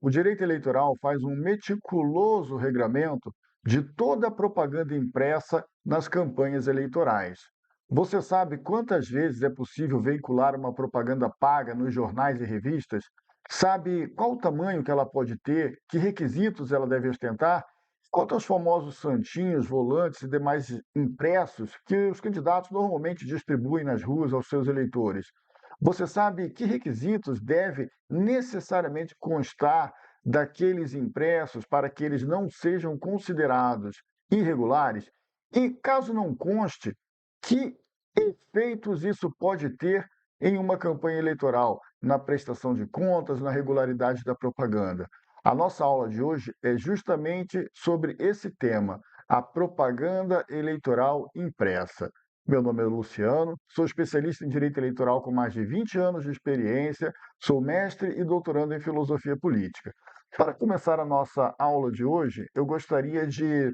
o direito eleitoral faz um meticuloso regramento de toda a propaganda impressa nas campanhas eleitorais. Você sabe quantas vezes é possível veicular uma propaganda paga nos jornais e revistas? Sabe qual o tamanho que ela pode ter? Que requisitos ela deve ostentar? Quanto aos famosos santinhos, volantes e demais impressos que os candidatos normalmente distribuem nas ruas aos seus eleitores, você sabe que requisitos deve necessariamente constar daqueles impressos para que eles não sejam considerados irregulares? E caso não conste, que efeitos isso pode ter em uma campanha eleitoral, na prestação de contas, na regularidade da propaganda? A nossa aula de hoje é justamente sobre esse tema, a propaganda eleitoral impressa. Meu nome é Luciano, sou especialista em direito eleitoral com mais de 20 anos de experiência, sou mestre e doutorando em filosofia política. Para começar a nossa aula de hoje, eu gostaria de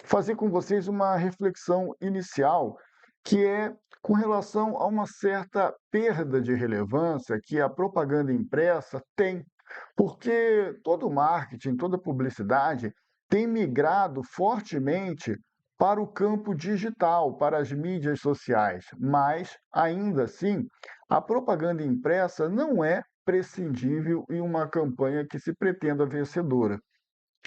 fazer com vocês uma reflexão inicial, que é com relação a uma certa perda de relevância que a propaganda impressa tem, porque todo marketing, toda publicidade tem migrado fortemente para o campo digital, para as mídias sociais, mas ainda assim, a propaganda impressa não é prescindível em uma campanha que se pretenda vencedora.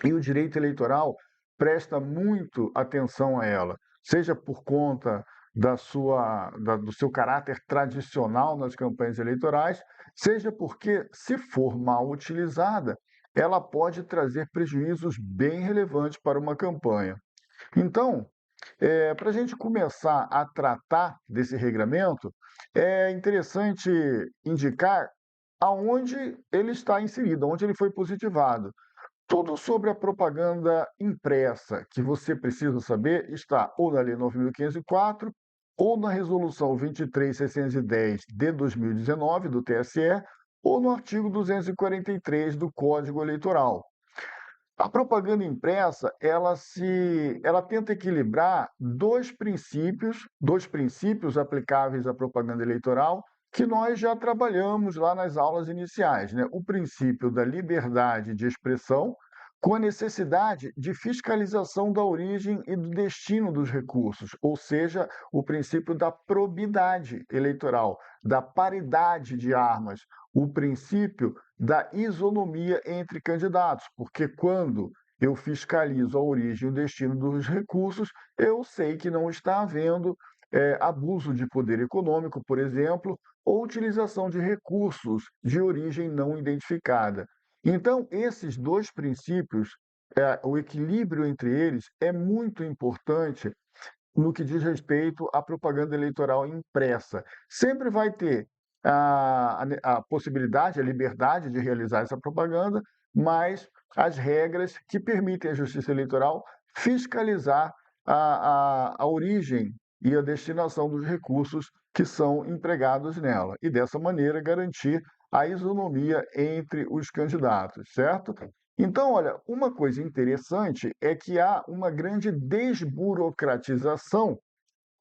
E o direito eleitoral presta muito atenção a ela, seja por conta do seu caráter tradicional nas campanhas eleitorais, seja porque, se for mal utilizada, ela pode trazer prejuízos bem relevantes para uma campanha. Então, para a gente começar a tratar desse regramento, é interessante indicar aonde ele está inserido, onde ele foi positivado. Tudo sobre a propaganda impressa que você precisa saber está ou na Lei 9.504, ou na Resolução 23.610 de 2019 do TSE, ou no artigo 243 do Código Eleitoral. A propaganda impressa, ela tenta equilibrar dois princípios aplicáveis à propaganda eleitoral que nós já trabalhamos lá nas aulas iniciais, né? O princípio da liberdade de expressão com a necessidade de fiscalização da origem e do destino dos recursos, ou seja, o princípio da probidade eleitoral, da paridade de armas, o princípio da isonomia entre candidatos, porque quando eu fiscalizo a origem e o destino dos recursos, eu sei que não está havendo abuso de poder econômico, por exemplo, ou utilização de recursos de origem não identificada. Então, esses dois princípios, o equilíbrio entre eles é muito importante no que diz respeito à propaganda eleitoral impressa. Sempre vai ter a possibilidade, a liberdade de realizar essa propaganda, mas as regras que permitem à Justiça Eleitoral fiscalizar a origem e a destinação dos recursos que são empregados nela, e dessa maneira garantir a isonomia entre os candidatos, certo? Então, olha, uma coisa interessante é que há uma grande desburocratização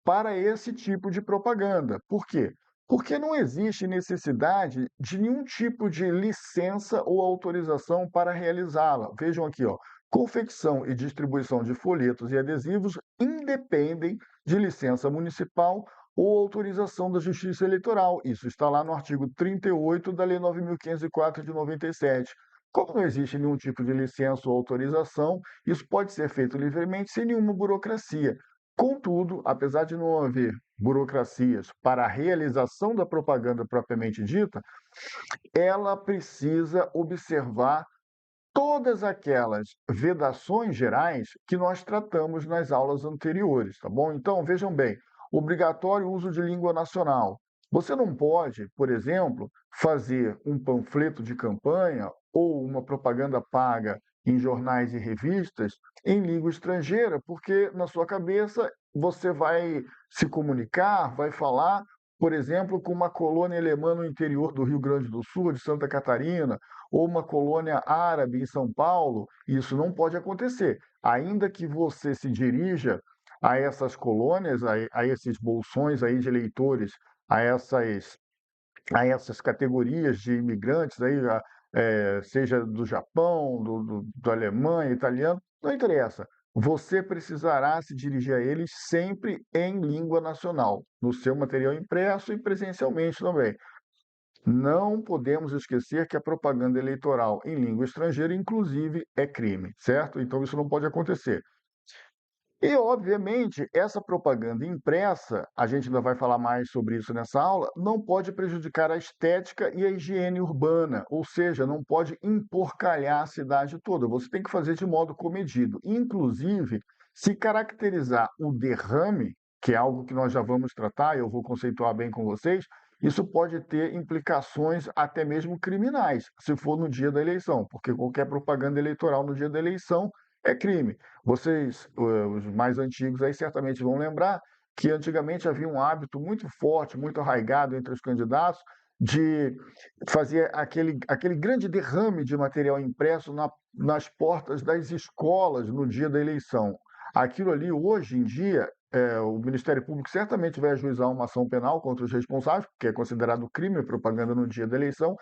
para esse tipo de propaganda. Por quê? Porque não existe necessidade de nenhum tipo de licença ou autorização para realizá-la. Vejam aqui, ó, confecção e distribuição de folhetos e adesivos independem de licença municipal ou autorização da Justiça Eleitoral. Isso está lá no artigo 38 da Lei 9.504 de 97. Como não existe nenhum tipo de licença ou autorização, isso pode ser feito livremente sem nenhuma burocracia. Contudo, apesar de não haver burocracias para a realização da propaganda propriamente dita, ela precisa observar todas aquelas vedações gerais que nós tratamos nas aulas anteriores, tá bom? Então, vejam bem, obrigatório uso de língua nacional. Você não pode, por exemplo, fazer um panfleto de campanha ou uma propaganda paga em jornais e revistas em língua estrangeira, porque na sua cabeça você vai se comunicar, vai falar, por exemplo, com uma colônia alemã no interior do Rio Grande do Sul, de Santa Catarina, ou uma colônia árabe em São Paulo, isso não pode acontecer. Ainda que você se dirija a essas colônias, a esses bolsões aí de eleitores, a essas, a essas categorias de imigrantes aí, seja do Japão, do Alemanha, italiano, não interessa. Você precisará se dirigir a eles sempre em língua nacional, no seu material impresso e presencialmente também. Não podemos esquecer que a propaganda eleitoral em língua estrangeira, inclusive, é crime, certo? Então isso não pode acontecer. E, obviamente, essa propaganda impressa, a gente ainda vai falar mais sobre isso nessa aula, não pode prejudicar a estética e a higiene urbana, ou seja, não pode emporcalhar a cidade toda. Você tem que fazer de modo comedido. Inclusive, se caracterizar o derrame, que é algo que nós já vamos tratar, eu vou conceituar bem com vocês, isso pode ter implicações até mesmo criminais, se for no dia da eleição, porque qualquer propaganda eleitoral no dia da eleição é crime. Vocês, os mais antigos aí, certamente vão lembrar que antigamente havia um hábito muito forte, muito arraigado entre os candidatos, de fazer aquele grande derrame de material impresso nas portas das escolas no dia da eleição. Aquilo ali, hoje em dia, o Ministério Público certamente vai ajuizar uma ação penal contra os responsáveis, porque é considerado crime propaganda no dia da eleição,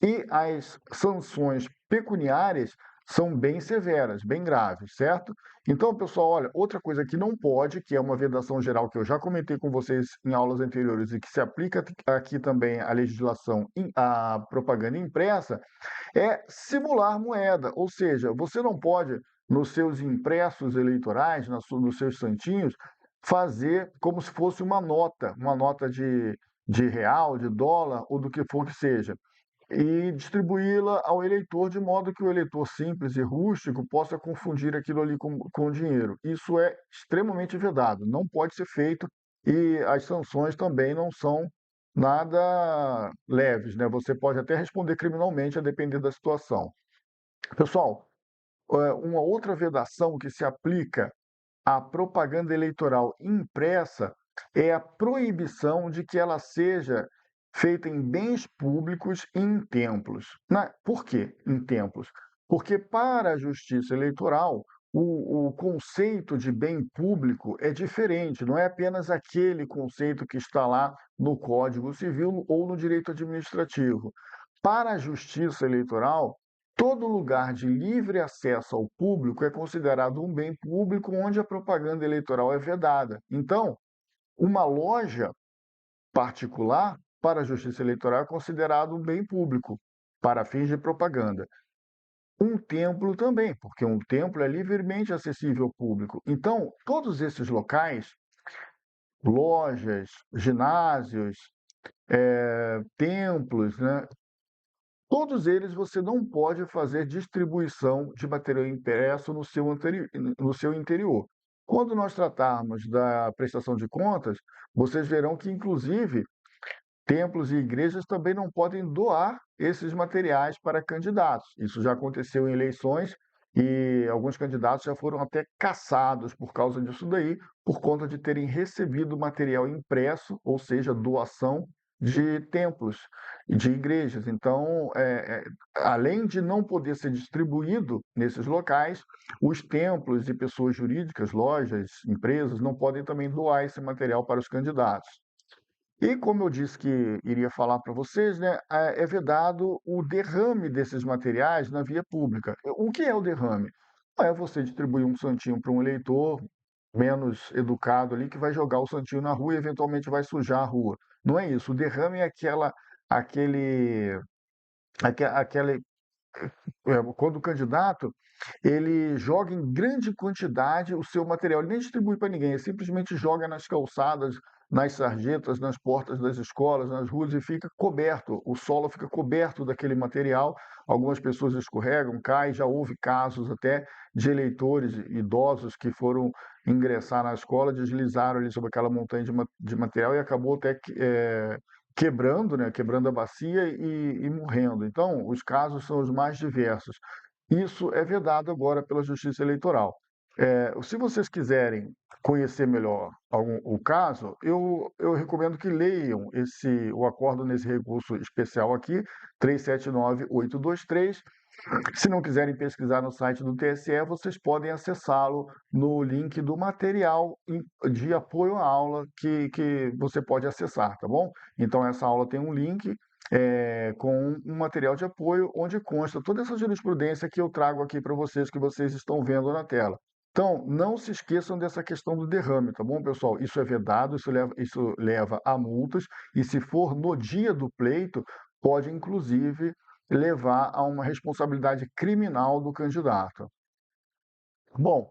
e as sanções pecuniárias são bem severas, bem graves, certo? Então, pessoal, olha, outra coisa que não pode, que é uma vedação geral que eu já comentei com vocês em aulas anteriores e que se aplica aqui também à legislação, à propaganda impressa, é simular moeda. Ou seja, você não pode, nos seus impressos eleitorais, nos seus santinhos, fazer como se fosse uma nota de real, de dólar ou do que for que seja e distribuí-la ao eleitor de modo que o eleitor simples e rústico possa confundir aquilo ali com dinheiro. Isso é extremamente vedado, não pode ser feito e as sanções também não são nada leves, né? Você pode até responder criminalmente a depender da situação. Pessoal, uma outra vedação que se aplica à propaganda eleitoral impressa é a proibição de que ela seja feita em bens públicos e em templos. Por quê em templos? Porque para a justiça eleitoral, o conceito de bem público é diferente, não é apenas aquele conceito que está lá no Código Civil ou no direito administrativo. Para a justiça eleitoral, todo lugar de livre acesso ao público é considerado um bem público onde a propaganda eleitoral é vedada. Então, uma loja particular para a Justiça Eleitoral é considerado um bem público para fins de propaganda. Um templo também, porque um templo é livremente acessível ao público. Então, todos esses locais, lojas, ginásios, templos, né, todos eles você não pode fazer distribuição de material impresso no seu interior. Quando nós tratarmos da prestação de contas, vocês verão que, inclusive, templos e igrejas também não podem doar esses materiais para candidatos. Isso já aconteceu em eleições e alguns candidatos já foram até caçados por causa disso daí, por conta de terem recebido material impresso, ou seja, doação de templos e de igrejas. Então, além de não poder ser distribuído nesses locais, os templos e pessoas jurídicas, lojas, empresas, não podem também doar esse material para os candidatos. E como eu disse que iria falar para vocês, né, é vedado o derrame desses materiais na via pública. O que é o derrame? Não é você distribuir um santinho para um eleitor menos educado ali que vai jogar o santinho na rua e eventualmente vai sujar a rua. Não é isso. O derrame é aquele, aquele, quando o candidato ele joga em grande quantidade o seu material, ele nem distribui para ninguém, ele simplesmente joga nas calçadas, nas sarjetas, nas portas das escolas, nas ruas e fica coberto, o solo fica coberto daquele material. Algumas pessoas escorregam, caem, já houve casos até de eleitores idosos que foram ingressar na escola, deslizaram ali sobre aquela montanha de material e acabou até quebrando, né, quebrando a bacia e morrendo. Então, os casos são os mais diversos. Isso é vedado agora pela Justiça Eleitoral. Se vocês quiserem conhecer melhor o caso, eu recomendo que leiam o acordo nesse recurso especial aqui, 379823. Se não quiserem pesquisar no site do TSE, vocês podem acessá-lo no link do material de apoio à aula que você pode acessar, tá bom? Então, essa aula tem um link com um material de apoio onde consta toda essa jurisprudência que eu trago aqui para vocês, que vocês estão vendo na tela. Então, não se esqueçam dessa questão do derrame, tá bom, pessoal? Isso é vedado, isso leva a multas, e se for no dia do pleito, pode inclusive levar a uma responsabilidade criminal do candidato. Bom,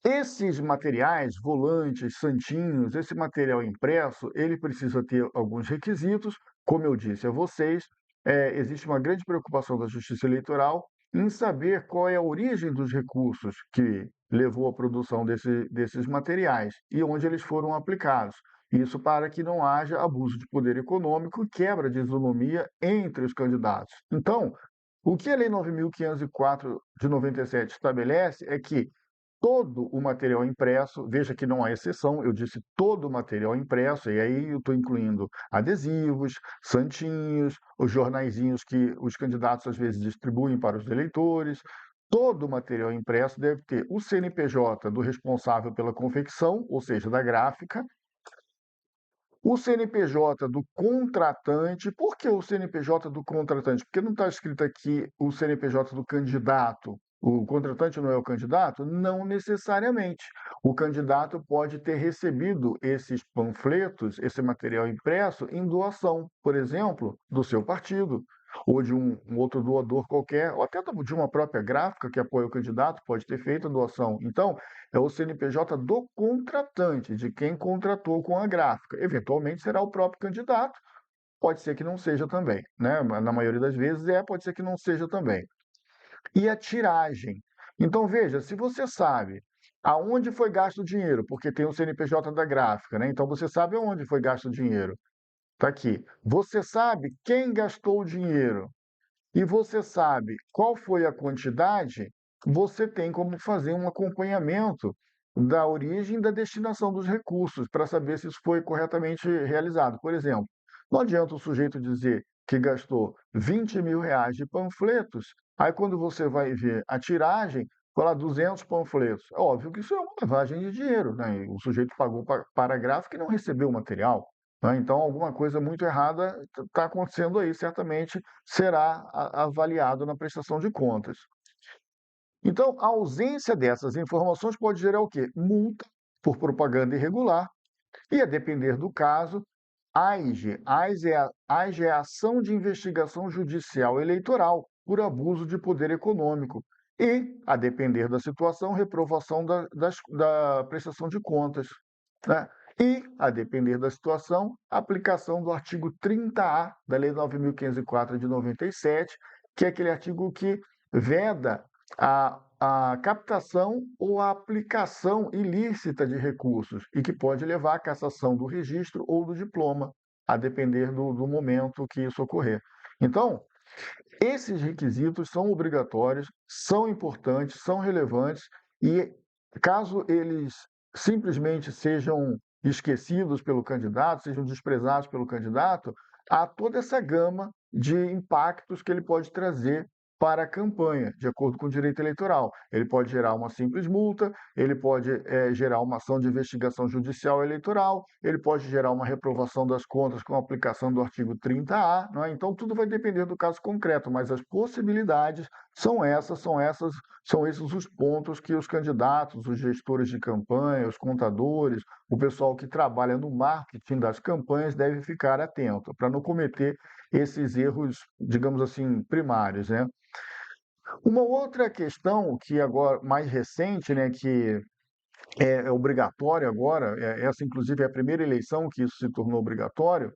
esses materiais, volantes, santinhos, esse material impresso, ele precisa ter alguns requisitos. Como eu disse a vocês, existe uma grande preocupação da Justiça Eleitoral em saber qual é a origem dos recursos que levou à produção desses materiais e onde eles foram aplicados. Isso para que não haja abuso de poder econômico e quebra de isonomia entre os candidatos. Então, o que a Lei 9.504 de 97 estabelece é que todo o material impresso, veja que não há exceção, eu disse todo o material impresso, e aí eu estou incluindo adesivos, santinhos, os jornaizinhos que os candidatos às vezes distribuem para os eleitores. Todo o material impresso deve ter o CNPJ do responsável pela confecção, ou seja, da gráfica, o CNPJ do contratante. Por que o CNPJ do contratante? Porque não está escrito aqui o CNPJ do candidato. O contratante não é o candidato? Não necessariamente. O candidato pode ter recebido esses panfletos, esse material impresso, em doação, por exemplo, do seu partido, ou de um outro doador qualquer, ou até de uma própria gráfica que apoia o candidato, pode ter feito a doação. Então, é o CNPJ do contratante, de quem contratou com a gráfica. Eventualmente será o próprio candidato, pode ser que não seja também, né? Na maioria das vezes pode ser que não seja também. E a tiragem. Então veja, se você sabe aonde foi gasto o dinheiro, porque tem o CNPJ da gráfica, né? Então você sabe aonde foi gasto o dinheiro. Está aqui. Você sabe quem gastou o dinheiro e você sabe qual foi a quantidade, você tem como fazer um acompanhamento da origem e da destinação dos recursos, para saber se isso foi corretamente realizado. Por exemplo, não adianta o sujeito dizer que gastou R$ 20.000 de panfletos, aí quando você vai ver a tiragem, falar 200 panfletos. É óbvio que isso é uma lavagem de dinheiro, né? O sujeito pagou para a gráfica e não recebeu o material, né? Então, alguma coisa muito errada está acontecendo aí, certamente será avaliado na prestação de contas. Então, a ausência dessas informações pode gerar o quê? Multa por propaganda irregular e, a depender do caso, AIGE. AIGE é a Ação de Investigação Judicial Eleitoral por abuso de poder econômico. E, a depender da situação, reprovação da prestação de contas, né? E, a depender da situação, aplicação do artigo 30A da Lei 9.504 de 97, que é aquele artigo que veda a captação ou a aplicação ilícita de recursos e que pode levar à cassação do registro ou do diploma, a depender do momento que isso ocorrer. Então, esses requisitos são obrigatórios, são importantes, são relevantes e, caso eles simplesmente sejam esquecidos pelo candidato, sejam desprezados pelo candidato, há toda essa gama de impactos que ele pode trazer para a campanha, de acordo com o direito eleitoral. Ele pode gerar uma simples multa, ele pode gerar uma ação de investigação judicial eleitoral, ele pode gerar uma reprovação das contas com a aplicação do artigo 30A, não é? Então tudo vai depender do caso concreto, mas as possibilidades são esses os pontos que os candidatos, os gestores de campanha, os contadores, o pessoal que trabalha no marketing das campanhas deve ficar atento para não cometer esses erros, digamos assim, primários, né? Uma outra questão que agora mais recente, né, que é obrigatório agora, essa inclusive é a primeira eleição que isso se tornou obrigatório,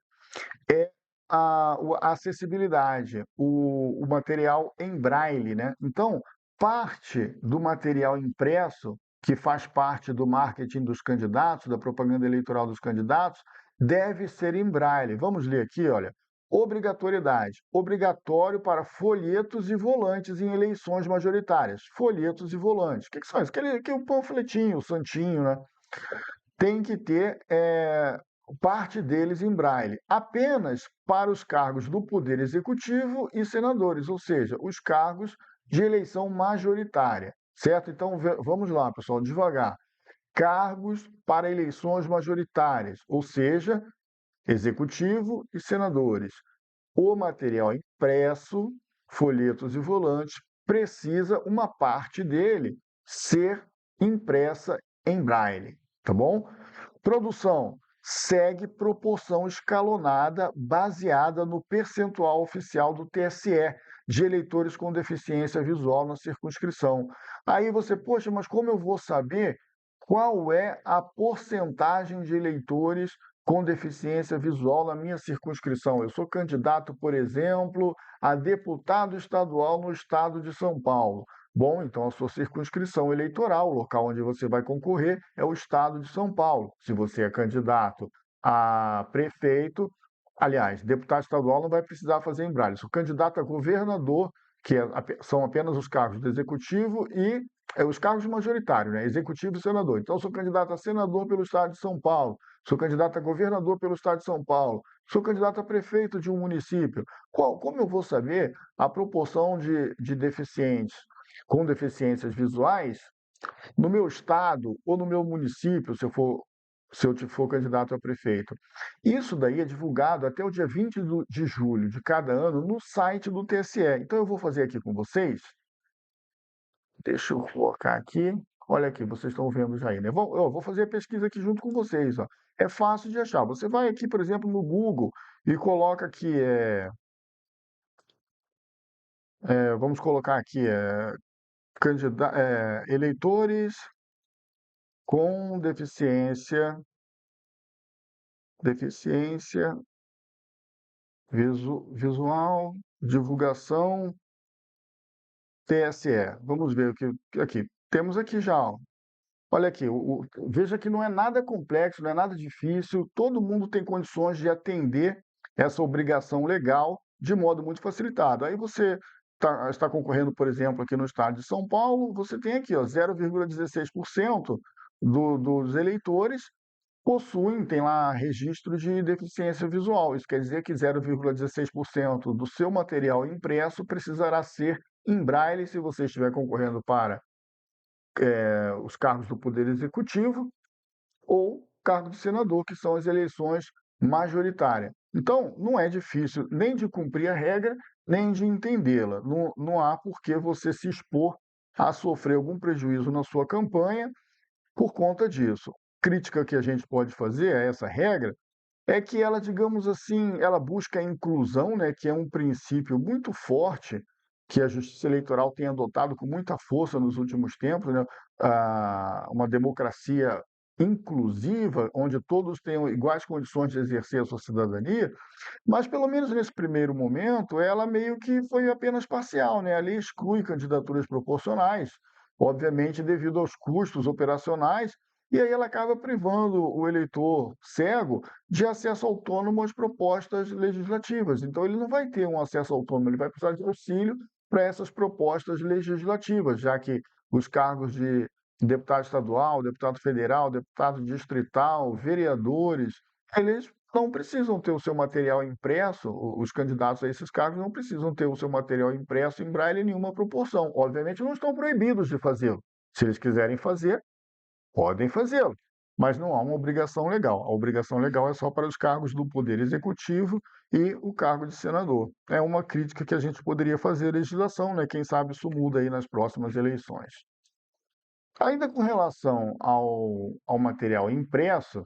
é a acessibilidade, o material em braille, né? Então, parte do material impresso, que faz parte do marketing dos candidatos, da propaganda eleitoral dos candidatos, deve ser em braille. Vamos ler aqui, olha. Obrigatoriedade. Obrigatório para folhetos e volantes em eleições majoritárias. Folhetos e volantes. O que são isso? Que é o panfletinho, o santinho, né? Tem que ter parte deles em braille, apenas para os cargos do Poder Executivo e senadores, ou seja, os cargos de eleição majoritária, certo? Então vamos lá, pessoal, devagar. Cargos para eleições majoritárias, ou seja, Executivo e senadores. o material impresso, folhetos e volantes, precisa uma parte dele ser impressa em braille, tá bom? Produção segue proporção escalonada baseada no percentual oficial do TSE de eleitores com deficiência visual na circunscrição. Aí você, poxa, mas como eu vou saber qual é a porcentagem de eleitores com deficiência visual na minha circunscrição? Eu sou candidato, por exemplo, a deputado estadual no estado de São Paulo. Bom, então a sua circunscrição eleitoral, o local onde você vai concorrer, é o estado de São Paulo. Se você é candidato a prefeito, aliás, deputado estadual não vai precisar fazer em braille. Se o candidato a governador, são apenas os cargos do executivo e os cargos majoritários, né? Executivo e senador. Então, sou candidato a senador pelo estado de São Paulo, sou candidato a governador pelo estado de São Paulo, sou candidato a prefeito de um município. Como eu vou saber a proporção de deficientes com deficiências visuais no meu estado ou no meu município, se eu for candidato a prefeito? Isso daí é divulgado até o dia 20 de julho de cada ano no site do TSE. Então eu vou fazer aqui com vocês, deixa eu colocar aqui, olha aqui, vocês estão vendo já aí, né? Eu vou fazer a pesquisa aqui junto com vocês, ó. É fácil de achar. Você vai aqui, por exemplo, no Google e coloca aqui, vamos colocar aqui, eleitores com deficiência visual, divulgação, TSE. Vamos ver o que aqui. Temos aqui já, ó. Olha aqui, veja que não é nada complexo, não é nada difícil, todo mundo tem condições de atender essa obrigação legal de modo muito facilitado. Aí você está concorrendo, por exemplo, aqui no estado de São Paulo, você tem aqui, ó, 0,16% dos eleitores tem lá registro de deficiência visual. Isso quer dizer que 0,16% do seu material impresso precisará ser em braille se você estiver concorrendo para os cargos do Poder Executivo ou cargo de senador, que são as eleições majoritárias. Então, não é difícil nem de cumprir a regra, nem de entendê-la. Não há por que você se expor a sofrer algum prejuízo na sua campanha por conta disso. Crítica que a gente pode fazer a essa regra é que ela, digamos assim, ela busca a inclusão, né, que é um princípio muito forte que a Justiça Eleitoral tem adotado com muita força nos últimos tempos, né? Uma democracia inclusiva, onde todos tenham iguais condições de exercer a sua cidadania, mas pelo menos nesse primeiro momento, ela meio que foi apenas parcial, né? A lei exclui candidaturas proporcionais, obviamente devido aos custos operacionais, e aí ela acaba privando o eleitor cego de acesso autônomo às propostas legislativas. Então, ele não vai ter um acesso autônomo, ele vai precisar de auxílio para essas propostas legislativas, já que os cargos de deputado estadual, deputado federal, deputado distrital, vereadores, eles não precisam ter o seu material impresso, os candidatos a esses cargos não precisam ter o seu material impresso em braille em nenhuma proporção. Obviamente, não estão proibidos de fazê-lo. Se eles quiserem fazer, podem fazê-lo, mas não há uma obrigação legal. A obrigação legal é só para os cargos do Poder Executivo e o cargo de senador. É uma crítica que a gente poderia fazer à legislação, né? Quem sabe isso muda aí nas próximas eleições. Ainda com relação ao material impresso,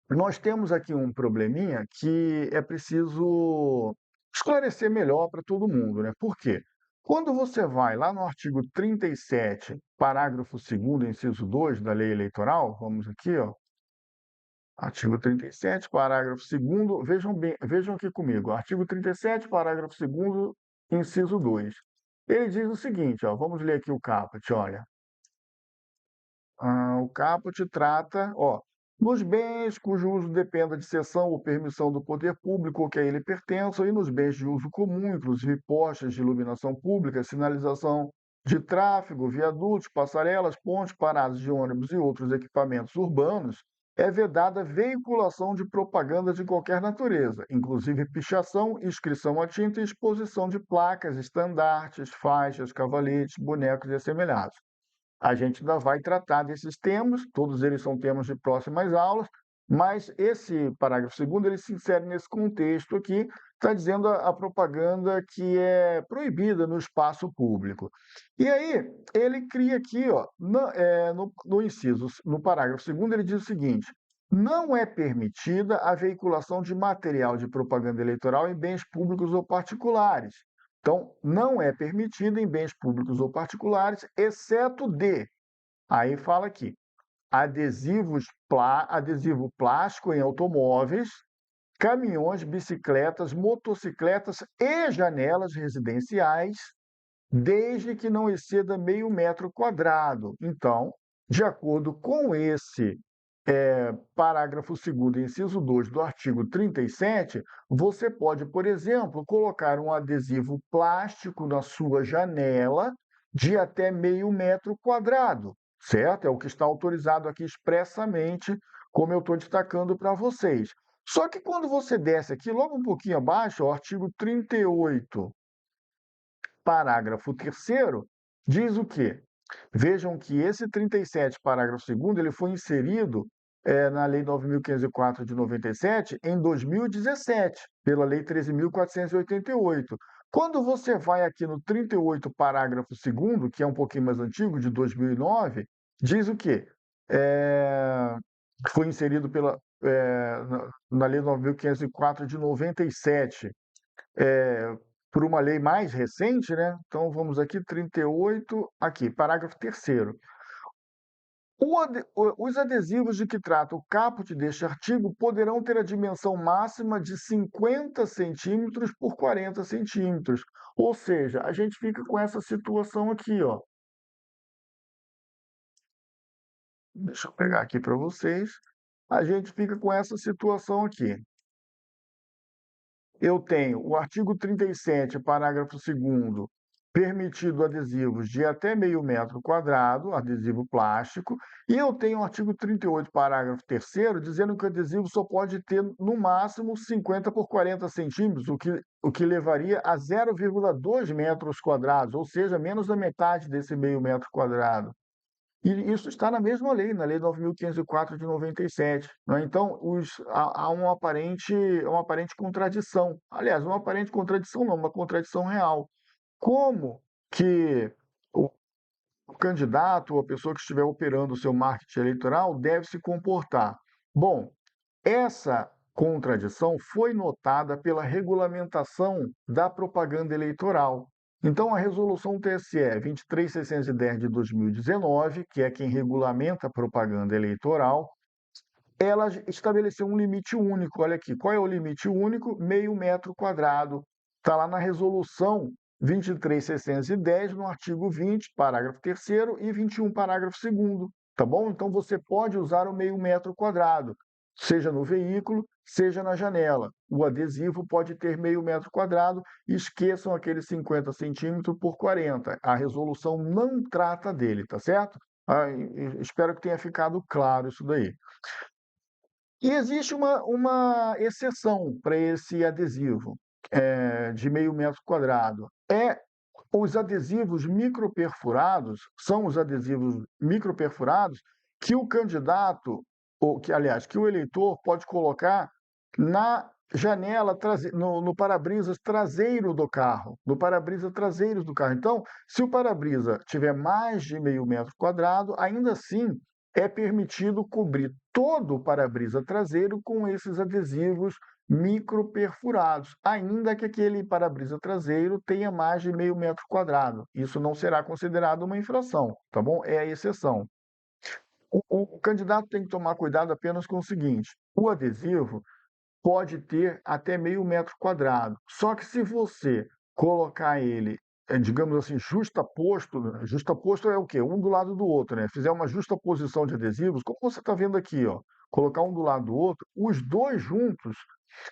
nós temos aqui um probleminha que é preciso esclarecer melhor para todo mundo, né? Por quê? Quando você vai lá no artigo 37, parágrafo 2º, inciso 2 da Lei Eleitoral, vamos aqui, ó, artigo 37, parágrafo 2º, vejam bem, vejam aqui comigo, artigo 37, parágrafo 2º, inciso 2. Ele diz o seguinte, ó, vamos ler aqui o caput, olha. O caput trata, ó, nos bens cujo uso dependa de cessão ou permissão do poder público ou que a ele pertençam, e nos bens de uso comum, inclusive postes de iluminação pública, sinalização de tráfego, viadutos, passarelas, pontes, paradas de ônibus e outros equipamentos urbanos, é vedada a veiculação de propaganda de qualquer natureza, inclusive pichação, inscrição a tinta e exposição de placas, estandartes, faixas, cavaletes, bonecos e assemelhados. A gente ainda vai tratar desses temas, todos eles são temas de próximas aulas, Mas esse parágrafo segundo ele se insere nesse contexto aqui, está dizendo a propaganda que é proibida no espaço público. E aí, ele cria aqui, ó, no inciso, no parágrafo segundo ele diz o seguinte: não é permitida a veiculação de material de propaganda eleitoral em bens públicos ou particulares. Então, não é permitida em bens públicos ou particulares, exceto de, aí fala aqui, adesivo plástico em automóveis, caminhões, bicicletas, motocicletas e janelas residenciais, desde que não exceda meio metro quadrado. Então, de acordo com esse parágrafo 2º, inciso 2 do artigo 37, você pode, por exemplo, colocar um adesivo plástico na sua janela de até meio metro quadrado, certo? É o que está autorizado aqui expressamente, como eu estou destacando para vocês. Só que quando você desce aqui, logo um pouquinho abaixo, o artigo 38, parágrafo 3º, diz o quê? Vejam que esse 37, parágrafo 2º, ele foi inserido na Lei 9.504 de 97 em 2017, pela Lei 13.488. Quando você vai aqui no 38, parágrafo 2º, que é um pouquinho mais antigo, de 2009, diz o quê? Foi inserido na Lei 9.504 de 97, por uma lei mais recente, né? Então vamos aqui, 38, aqui, parágrafo 3º. Os adesivos de que trata o caput deste artigo poderão ter a dimensão máxima de 50 centímetros por 40 centímetros. Ou seja, a gente fica com essa situação aqui, ó. Deixa eu pegar aqui para vocês. A gente fica com essa situação aqui. Eu tenho o artigo 37, parágrafo 2º, permitido adesivos de até meio metro quadrado, adesivo plástico, e eu tenho o artigo 38, parágrafo 3º, dizendo que o adesivo só pode ter, no máximo, 50 por 40 centímetros, o que levaria a 0,2 metros quadrados, ou seja, menos da metade desse meio metro quadrado. E isso está na mesma lei, na Lei 9.504 de 97. Né? Então, há uma aparente contradição. Aliás, uma aparente contradição não, uma contradição real. Como que o, o candidato ou a pessoa que estiver operando o seu marketing eleitoral deve se comportar? Bom, essa contradição foi notada pela regulamentação da propaganda eleitoral. Então, a resolução TSE 23.610 de 2019, que é quem regulamenta a propaganda eleitoral, ela estabeleceu um limite único. Olha aqui, qual é o limite único? Meio metro quadrado. Está lá na resolução 23.610, no artigo 20, parágrafo 3º, e 21, parágrafo 2º. Tá bom? Então, você pode usar o meio metro quadrado, seja no veículo, seja na janela. O adesivo pode ter meio metro quadrado, esqueçam aqueles 50 centímetros por 40. A resolução não trata dele, tá certo? Espero que tenha ficado claro isso daí. E existe uma exceção para esse adesivo de meio metro quadrado. Os adesivos microperfurados, são os adesivos microperfurados que o candidato, ou que, aliás, que o eleitor pode colocar na janela, no para-brisas traseiro do carro, no para-brisa traseiro do carro. Então, se o para-brisa tiver mais de meio metro quadrado, ainda assim é permitido cobrir todo o para-brisa traseiro com esses adesivos microperfurados, ainda que aquele para-brisa traseiro tenha mais de meio metro quadrado. Isso não será considerado uma infração, tá bom? É a exceção. O candidato tem que tomar cuidado apenas com o seguinte: o adesivo pode ter até meio metro quadrado. Só que se você colocar ele, digamos assim, justaposto, né? Justaposto é o quê? Um do lado do outro, né? Fizer uma justaposição de adesivos, como você está vendo aqui, ó, colocar um do lado do outro, os dois juntos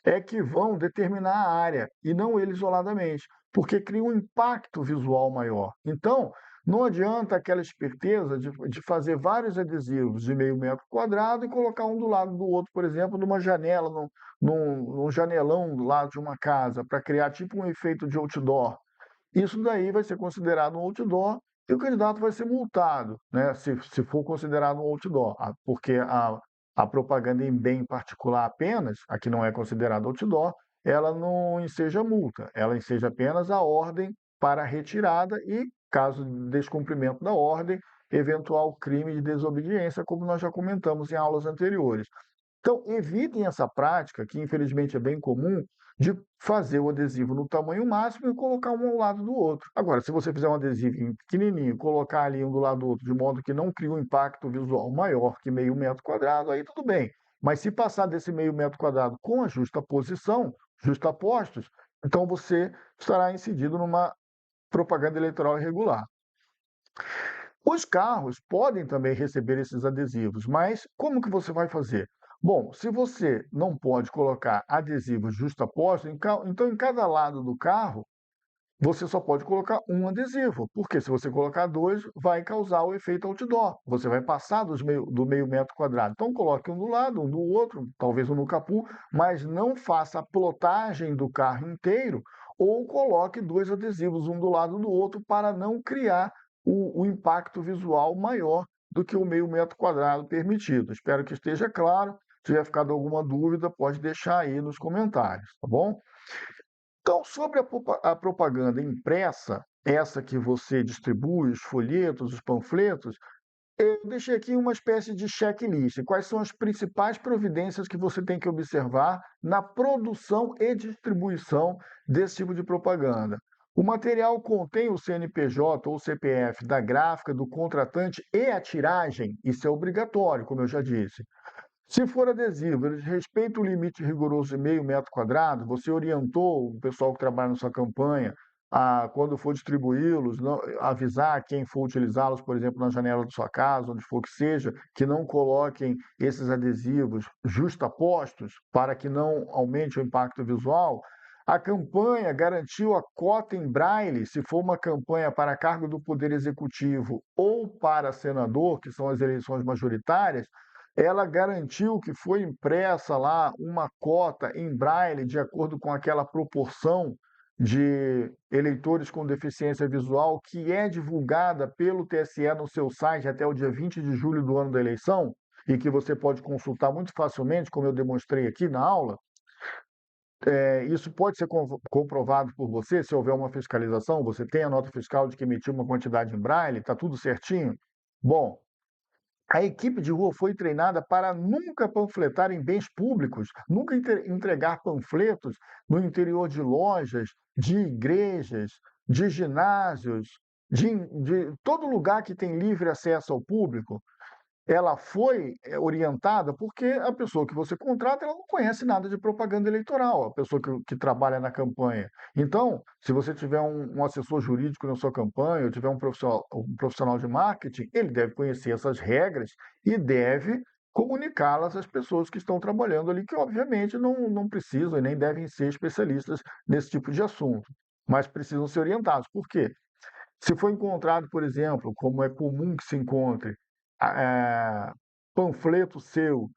é que vão determinar a área e não ele isoladamente, porque cria um impacto visual maior. Então, não adianta aquela esperteza de fazer vários adesivos de meio metro quadrado e colocar um do lado do outro, por exemplo, numa janela, num janelão do lado de uma casa, para criar tipo um efeito de outdoor. Isso daí vai ser considerado um outdoor e o candidato vai ser multado, né, se for considerado um outdoor, porque a propaganda em bem particular apenas, a que não é considerada outdoor, ela não enseja multa, ela enseja apenas a ordem para retirada e, caso de descumprimento da ordem, eventual crime de desobediência, como nós já comentamos em aulas anteriores. Então, evitem essa prática, que infelizmente é bem comum, de fazer o adesivo no tamanho máximo e colocar um ao lado do outro. Agora, se você fizer um adesivo pequenininho, colocar ali um do lado do outro, de modo que não crie um impacto visual maior que meio metro quadrado, aí tudo bem. Mas se passar desse meio metro quadrado com a justa posição, justapostos, então você estará incidido numa propaganda eleitoral irregular. Os carros podem também receber esses adesivos, mas como que você vai fazer? Bom, se você não pode colocar adesivos justapostos, então em cada lado do carro você só pode colocar um adesivo, porque se você colocar dois, vai causar o efeito outdoor. Você vai passar do meio metro quadrado. Então coloque um do lado, um do outro, talvez um no capô, mas não faça a plotagem do carro inteiro ou coloque dois adesivos, um do lado do outro, para não criar o impacto visual maior do que o meio metro quadrado permitido. Espero que esteja claro. Se tiver ficado alguma dúvida, pode deixar aí nos comentários, tá bom? Então, sobre a propaganda impressa, essa que você distribui, os folhetos, os panfletos, eu deixei aqui uma espécie de checklist. Quais são as principais providências que você tem que observar na produção e distribuição desse tipo de propaganda? O material contém o CNPJ ou CPF da gráfica, do contratante e a tiragem. Isso é obrigatório, como eu já disse. Se for adesivo, eles respeitam o limite rigoroso de meio metro quadrado, você orientou o pessoal que trabalha na sua campanha a, quando for distribuí-los, avisar quem for utilizá-los, por exemplo, na janela da sua casa, onde for que seja, que não coloquem esses adesivos justapostos para que não aumente o impacto visual. A campanha garantiu a cota em braille, se for uma campanha para cargo do Poder Executivo ou para senador, que são as eleições majoritárias, ela garantiu que foi impressa lá uma cota em braille de acordo com aquela proporção de eleitores com deficiência visual que é divulgada pelo TSE no seu site até o dia 20 de julho do ano da eleição e que você pode consultar muito facilmente, como eu demonstrei aqui na aula. Isso pode ser comprovado por você se houver uma fiscalização, você tem a nota fiscal de que emitiu uma quantidade em braille, está tudo certinho? Bom, a equipe de rua foi treinada para nunca panfletar em bens públicos, nunca entregar panfletos no interior de lojas, de igrejas, de ginásios, de todo lugar que tem livre acesso ao público. Ela foi orientada porque a pessoa que você contrata, ela não conhece nada de propaganda eleitoral, a pessoa que trabalha na campanha. Então, se você tiver um assessor jurídico na sua campanha, ou tiver um profissional de marketing, ele deve conhecer essas regras e deve comunicá-las às pessoas que estão trabalhando ali, que obviamente não precisam e nem devem ser especialistas nesse tipo de assunto, mas precisam ser orientados. Por quê? Se for encontrado, por exemplo, como é comum que se encontre, panfleto seu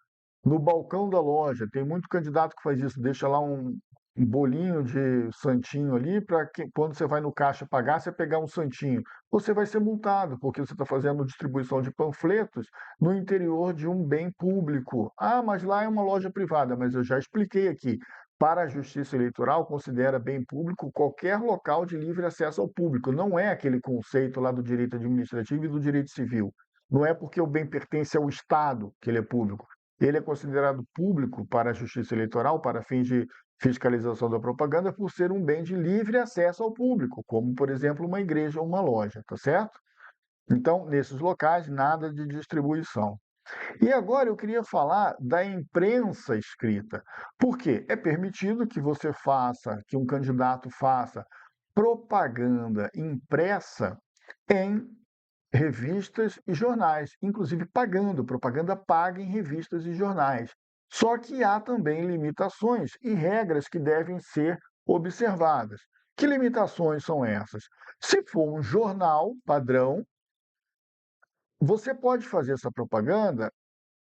no balcão da loja, tem muito candidato que faz isso, deixa lá um bolinho de santinho ali para que quando você vai no caixa pagar, você pegar um santinho. Você vai ser multado, porque você está fazendo distribuição de panfletos no interior de um bem público. Ah, mas lá é uma loja privada, mas eu já expliquei aqui. Para a Justiça Eleitoral, considera bem público qualquer local de livre acesso ao público. Não é aquele conceito lá do direito administrativo e do direito civil. Não é porque o bem pertence ao Estado que ele é público. Ele é considerado público para a Justiça Eleitoral, para fins de fiscalização da propaganda, por ser um bem de livre acesso ao público, como, por exemplo, uma igreja ou uma loja, tá certo? Então, nesses locais, nada de distribuição. E agora eu queria falar da imprensa escrita. Por quê? É permitido que você faça, que um candidato faça propaganda impressa em revistas e jornais, inclusive pagando, propaganda paga em revistas e jornais. Só que há também limitações e regras que devem ser observadas. Que limitações são essas? Se for um jornal padrão, você pode fazer essa propaganda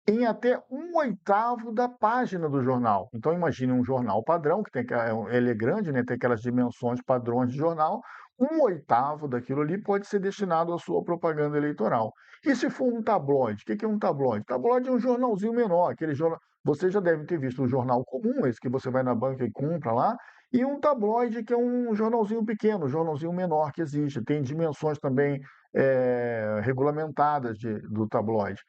em até 1/8 da página do jornal. Então imagine um jornal padrão, que tem ele é grande, né, tem aquelas dimensões padrões de jornal, 1/8 daquilo ali pode ser destinado à sua propaganda eleitoral. E se for um tabloide? O que que é um tabloide? Tabloide é um jornalzinho menor, aquele jornal. Você já deve ter visto um jornal comum, esse que você vai na banca e compra lá, e um tabloide que é um jornalzinho pequeno, um jornalzinho menor que existe. Tem dimensões também regulamentadas do tabloide.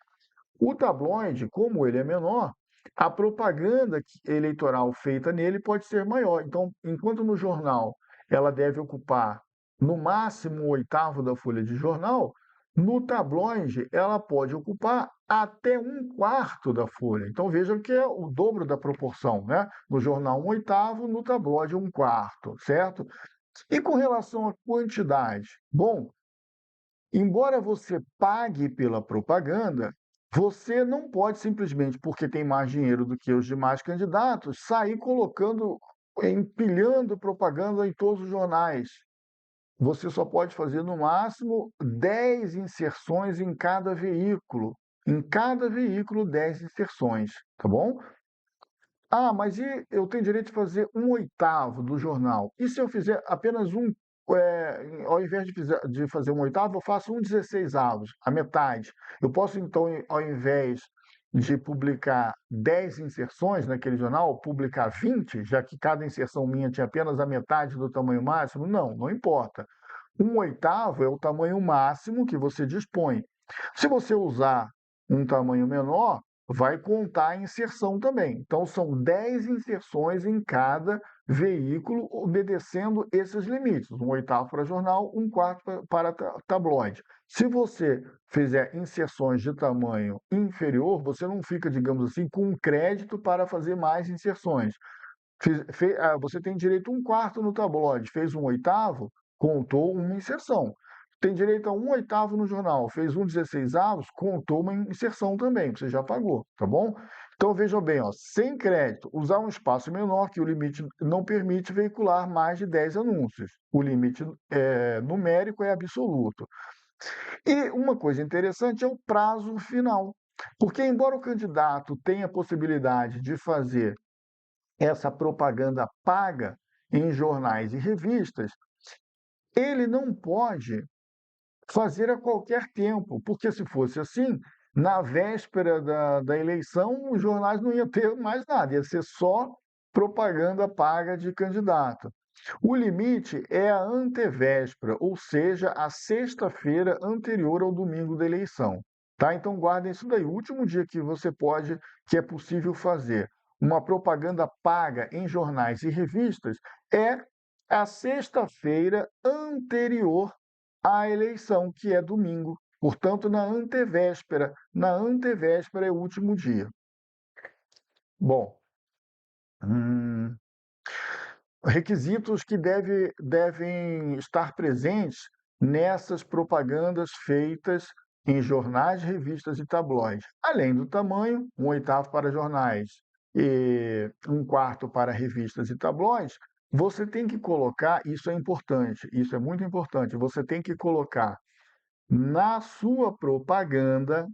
O tabloide, como ele é menor, a propaganda eleitoral feita nele pode ser maior. Então, enquanto no jornal ela deve ocupar no máximo 1/8 da folha de jornal, no tabloide ela pode ocupar até 1/4 da folha. Então veja que é o dobro da proporção, né? No jornal 1/8, no tabloide 1/4, certo? E com relação à quantidade? Bom, embora você pague pela propaganda, você não pode simplesmente, porque tem mais dinheiro do que os demais candidatos, sair colocando, empilhando propaganda em todos os jornais. Você só pode fazer, no máximo, 10 inserções em cada veículo. Em cada veículo, 10 inserções, tá bom? Ah, mas e eu tenho direito de fazer 1/8 do jornal? E se eu fizer apenas ao invés de fazer 1/8, eu faço 1/16, a metade. Eu posso, então, ao invés de publicar 10 inserções naquele jornal, publicar 20, já que cada inserção minha tinha apenas a metade do tamanho máximo? Não, não importa. 1/8 é o tamanho máximo que você dispõe. Se você usar um tamanho menor, vai contar a inserção também. Então, são 10 inserções em cada veículo, obedecendo esses limites: 1/8 para jornal, 1/4 para tabloide. Se você fizer inserções de tamanho inferior, você não fica, digamos assim, com um crédito para fazer mais inserções. Você tem direito a 1/4 no tabloide, fez 1/8, contou uma inserção. Tem direito a 1/8 no jornal, fez 1/16, contou uma inserção também, você já pagou, tá bom? Então vejam bem, ó, sem crédito, usar um espaço menor, que o limite não permite veicular mais de 10 anúncios. O limite numérico é absoluto. E uma coisa interessante é o prazo final, porque embora o candidato tenha a possibilidade de fazer essa propaganda paga em jornais e revistas, ele não pode fazer a qualquer tempo, porque se fosse assim, na véspera da eleição, os jornais não iam ter mais nada, ia ser só propaganda paga de candidato. O limite é a antevéspera, ou seja, a sexta-feira anterior ao domingo da eleição. Tá? Então guardem isso daí. O último dia que você pode, que é possível fazer uma propaganda paga em jornais e revistas é a sexta-feira anterior à eleição, que é domingo. Portanto, na antevéspera. Na antevéspera é o último dia. Bom, hum, requisitos que devem estar presentes nessas propagandas feitas em jornais, revistas e tabloides. Além do tamanho, 1/8 para jornais e 1/4 para revistas e tabloides, você tem que colocar, isso é importante, isso é muito importante, você tem que colocar na sua propaganda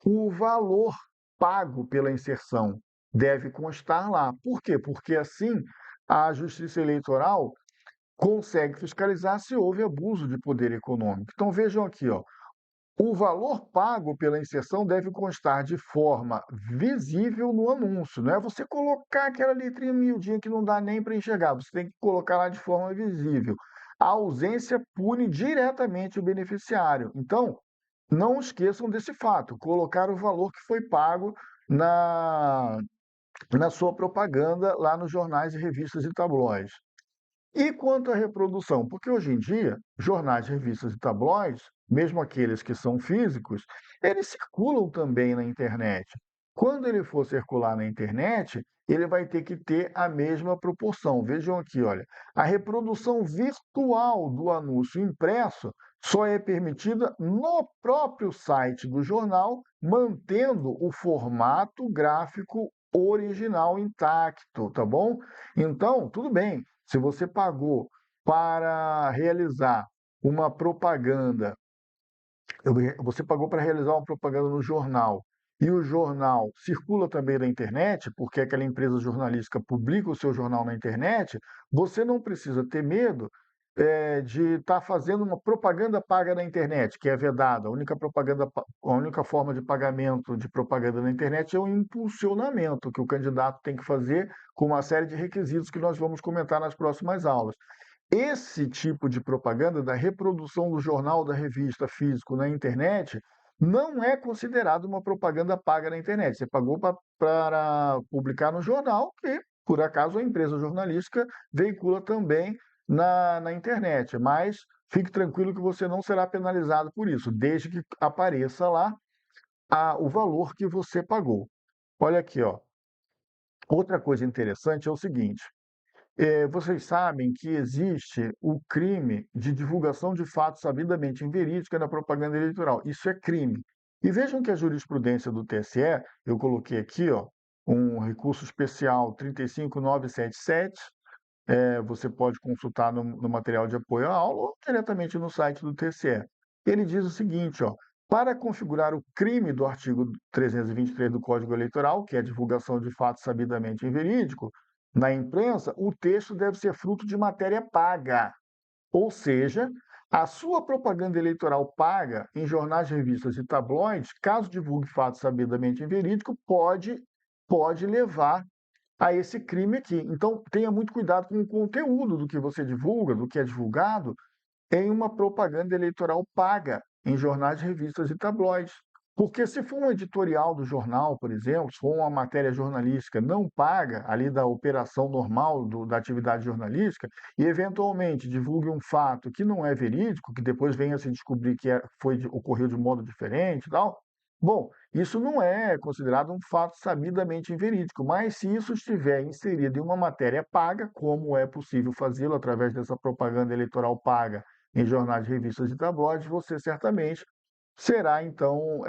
o valor pago pela inserção. Deve constar lá. Por quê? Porque assim a Justiça Eleitoral consegue fiscalizar se houve abuso de poder econômico. Então vejam aqui, ó, o valor pago pela inserção deve constar de forma visível no anúncio. Não é você colocar aquela letrinha miudinha que não dá nem para enxergar, você tem que colocar lá de forma visível. A ausência pune diretamente o beneficiário. Então, não esqueçam desse fato, colocar o valor que foi pago na, na sua propaganda lá nos jornais e revistas e tabloides. E quanto à reprodução? Porque hoje em dia, jornais, revistas e tabloides, mesmo aqueles que são físicos, eles circulam também na internet. Quando ele for circular na internet, ele vai ter que ter a mesma proporção. Vejam aqui, olha, a reprodução virtual do anúncio impresso só é permitida no próprio site do jornal, mantendo o formato gráfico original intacto, tá bom? Então, tudo bem. Se você pagou para realizar uma propaganda, você pagou para realizar uma propaganda no jornal, e o jornal circula também na internet, porque aquela empresa jornalística publica o seu jornal na internet, você não precisa ter medo de estar fazendo uma propaganda paga na internet, que é vedada. A única forma de pagamento de propaganda na internet é o impulsionamento que o candidato tem que fazer com uma série de requisitos que nós vamos comentar nas próximas aulas. Esse tipo de propaganda da reprodução do jornal, da revista físico na internet, não é considerado uma propaganda paga na internet. Você pagou para publicar no jornal, que, por acaso, a empresa jornalística veicula também na internet. Mas fique tranquilo que você não será penalizado por isso, desde que apareça lá o valor que você pagou. Olha aqui, ó. Outra coisa interessante é o seguinte: vocês sabem que existe o crime de divulgação de fatos sabidamente inverídicos na propaganda eleitoral. Isso é crime. E vejam que a jurisprudência do TSE, eu coloquei aqui, ó, um recurso especial 35977, você pode consultar no material de apoio à aula ou diretamente no site do TSE. Ele diz o seguinte, ó, para configurar o crime do artigo 323 do Código Eleitoral, que é a divulgação de fatos sabidamente inverídico, na imprensa, o texto deve ser fruto de matéria paga. Ou seja, a sua propaganda eleitoral paga em jornais, revistas e tabloides, caso divulgue fatos sabidamente inverídico, pode levar a esse crime aqui. Então, tenha muito cuidado com o conteúdo do que você divulga, do que é divulgado, em uma propaganda eleitoral paga em jornais, revistas e tabloides. Porque se for um editorial do jornal, por exemplo, se for uma matéria jornalística não paga, ali da operação normal da atividade jornalística, e eventualmente divulgue um fato que não é verídico, que depois venha a se descobrir que ocorreu de modo diferente e tal, bom, isso não é considerado um fato sabidamente inverídico, mas se isso estiver inserido em uma matéria paga, como é possível fazê-lo através dessa propaganda eleitoral paga em jornais, revistas e tabloides, você certamente será, então,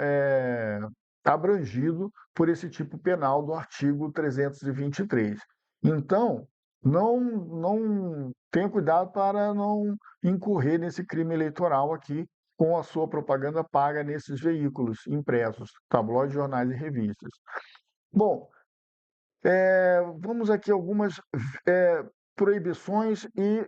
abrangido por esse tipo penal do artigo 323. Então, não tenha cuidado para não incorrer nesse crime eleitoral aqui com a sua propaganda paga nesses veículos impressos, tabloides, jornais e revistas. Bom, vamos aqui algumas eh, proibições e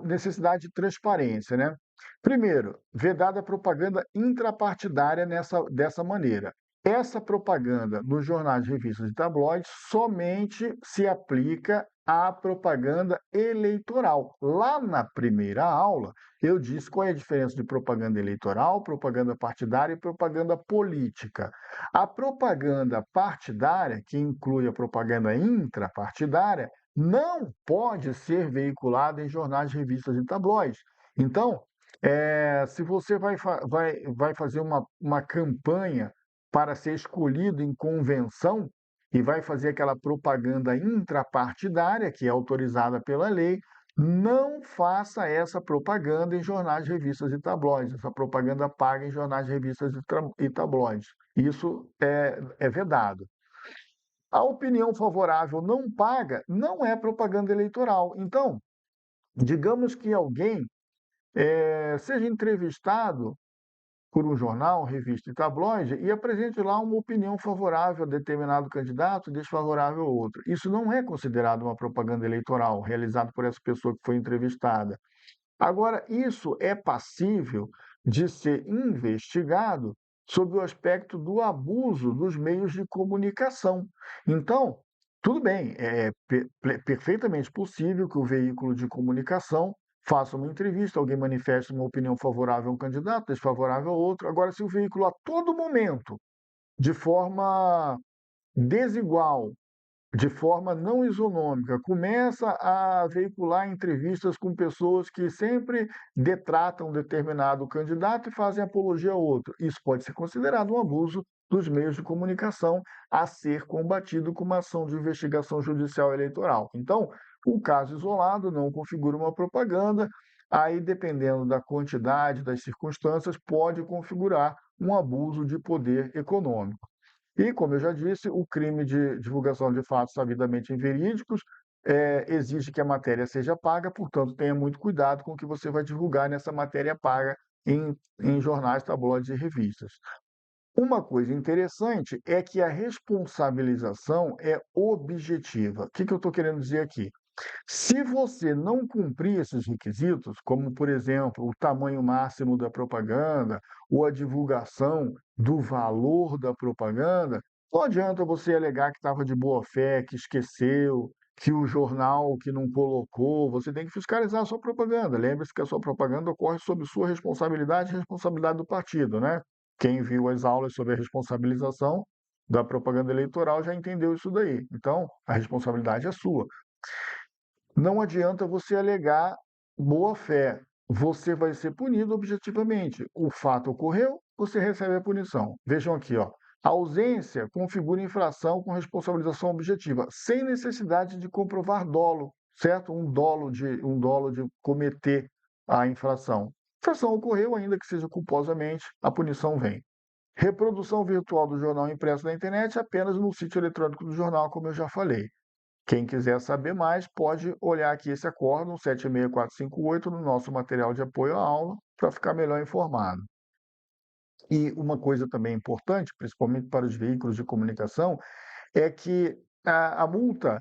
necessidade de transparência, né? Primeiro, vedada a propaganda intrapartidária dessa maneira. Essa propaganda nos jornais, revistas e tabloides somente se aplica à propaganda eleitoral. Lá na primeira aula, eu disse qual é a diferença de propaganda eleitoral, propaganda partidária e propaganda política. A propaganda partidária, que inclui a propaganda intrapartidária, não pode ser veiculada em jornais, revistas e tabloides. Então, se você vai fazer uma campanha para ser escolhido em convenção e vai fazer aquela propaganda intrapartidária, que é autorizada pela lei, não faça essa propaganda em jornais, revistas e tabloides, essa propaganda paga em jornais, revistas e tabloides. Isso é vedado. A opinião favorável não paga não é propaganda eleitoral. Então, digamos que alguém seja entrevistado por um jornal, revista e tabloide e apresente lá uma opinião favorável a determinado candidato, desfavorável a outro. Isso não é considerado uma propaganda eleitoral realizada por essa pessoa que foi entrevistada. Agora, isso é passível de ser investigado sob o aspecto do abuso dos meios de comunicação. Então, tudo bem, é perfeitamente possível que o veículo de comunicação faça uma entrevista, alguém manifeste uma opinião favorável a um candidato, desfavorável a outro. Agora, se o veículo a todo momento, de forma desigual, de forma não isonômica, começa a veicular entrevistas com pessoas que sempre detratam um determinado candidato e fazem apologia a outro. Isso pode ser considerado um abuso dos meios de comunicação a ser combatido com uma ação de investigação judicial eleitoral. Então, o caso isolado não configura uma propaganda, aí, dependendo da quantidade, das circunstâncias, pode configurar um abuso de poder econômico. E, como eu já disse, o crime de divulgação de fatos sabidamente inverídicos exige que a matéria seja paga, portanto, tenha muito cuidado com o que você vai divulgar nessa matéria paga em jornais, tabloides e revistas. Uma coisa interessante é que a responsabilização é objetiva. O que eu estou querendo dizer aqui? Se você não cumprir esses requisitos, como, por exemplo, o tamanho máximo da propaganda ou a divulgação do valor da propaganda, não adianta você alegar que estava de boa fé, que esqueceu, que o jornal que não colocou. Você tem que fiscalizar a sua propaganda. Lembre-se que a sua propaganda ocorre sob sua responsabilidade e responsabilidade do partido, né? Quem viu as aulas sobre a responsabilização da propaganda eleitoral já entendeu isso daí. Então, a responsabilidade é sua. Não adianta você alegar boa-fé. Você vai ser punido objetivamente. O fato ocorreu, você recebe a punição. Vejam aqui, ó. A ausência configura infração com responsabilização objetiva, sem necessidade de comprovar dolo, certo? Um dolo de cometer a infração. A infração ocorreu, ainda que seja culposamente, a punição vem. Reprodução virtual do jornal impresso na internet apenas no sítio eletrônico do jornal, como eu já falei. Quem quiser saber mais, pode olhar aqui esse acórdão 76458 no nosso material de apoio à aula, para ficar melhor informado. E uma coisa também importante, principalmente para os veículos de comunicação, é que a multa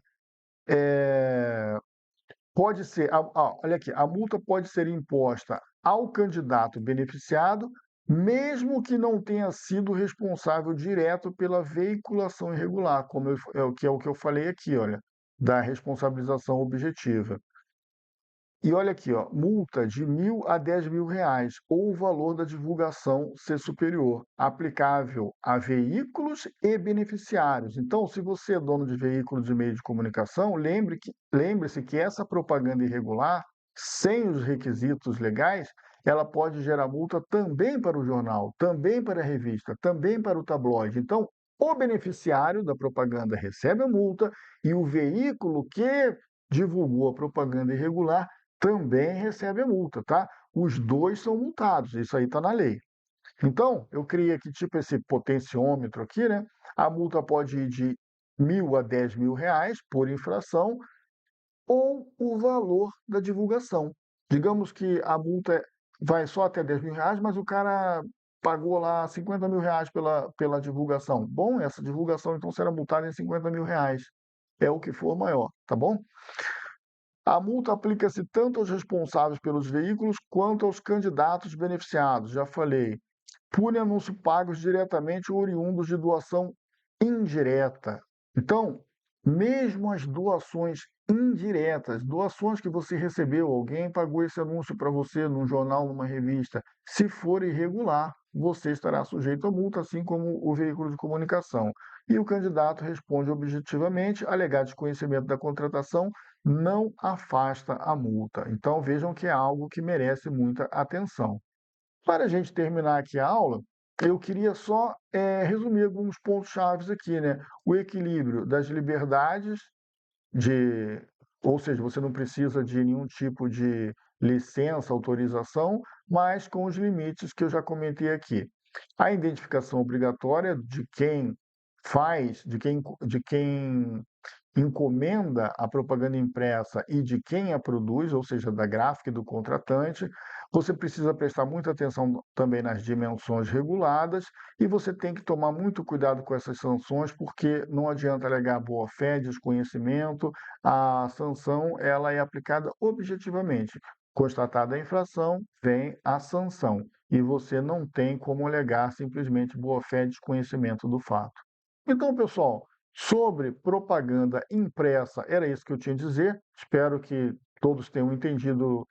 pode ser, olha aqui, a multa pode ser imposta ao candidato beneficiado, mesmo que não tenha sido responsável direto pela veiculação irregular, é o que eu falei aqui, olha, da responsabilização objetiva. E olha aqui, ó, multa de 1.000 a 10.000 reais, ou o valor da divulgação ser superior, aplicável a veículos e beneficiários. Então, se você é dono de veículo de meio de comunicação, lembre-se que essa propaganda irregular, sem os requisitos legais, ela pode gerar multa também para o jornal, também para a revista, também para o tabloide. Então, o beneficiário da propaganda recebe a multa e o veículo que divulgou a propaganda irregular também recebe a multa, tá? Os dois são multados, isso aí está na lei. Então, eu criei aqui tipo esse potenciômetro aqui, né? A multa pode ir de 1.000 a 10.000 reais por infração ou o valor da divulgação. Digamos que a multa vai só até 10.000 reais, mas o cara pagou lá 50.000 reais pela divulgação. Bom, essa divulgação então será multada em 50.000 reais. É o que for maior, tá bom? A multa aplica-se tanto aos responsáveis pelos veículos quanto aos candidatos beneficiados, já falei. Pune anúncios pagos diretamente ou oriundos de doação indireta. Então, mesmo as doações indiretas, doações que você recebeu, alguém pagou esse anúncio para você num jornal, numa revista, se for irregular, você estará sujeito a multa, assim como o veículo de comunicação. E o candidato responde objetivamente, alegar desconhecimento da contratação não afasta a multa. Então, vejam que é algo que merece muita atenção. Para a gente terminar aqui a aula, eu queria só resumir alguns pontos chaves aqui, né? O equilíbrio das liberdades de, ou seja, você não precisa de nenhum tipo de licença, autorização, mas com os limites que eu já comentei aqui. A identificação obrigatória de quem faz, de quem encomenda a propaganda impressa e de quem a produz, ou seja, da gráfica e do contratante. Você precisa prestar muita atenção também nas dimensões reguladas e você tem que tomar muito cuidado com essas sanções, porque não adianta alegar boa-fé, desconhecimento. A sanção ela é aplicada objetivamente. Constatada a infração, vem a sanção. E você não tem como alegar simplesmente boa-fé e desconhecimento do fato. Então, pessoal, sobre propaganda impressa, era isso que eu tinha a dizer. Espero que todos tenham entendido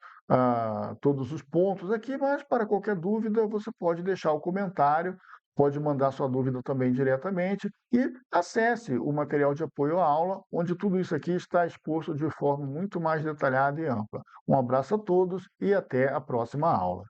todos os pontos aqui, mas para qualquer dúvida, você pode deixar o comentário, pode mandar sua dúvida também diretamente e acesse o material de apoio à aula, onde tudo isso aqui está exposto de forma muito mais detalhada e ampla. Um abraço a todos e até a próxima aula.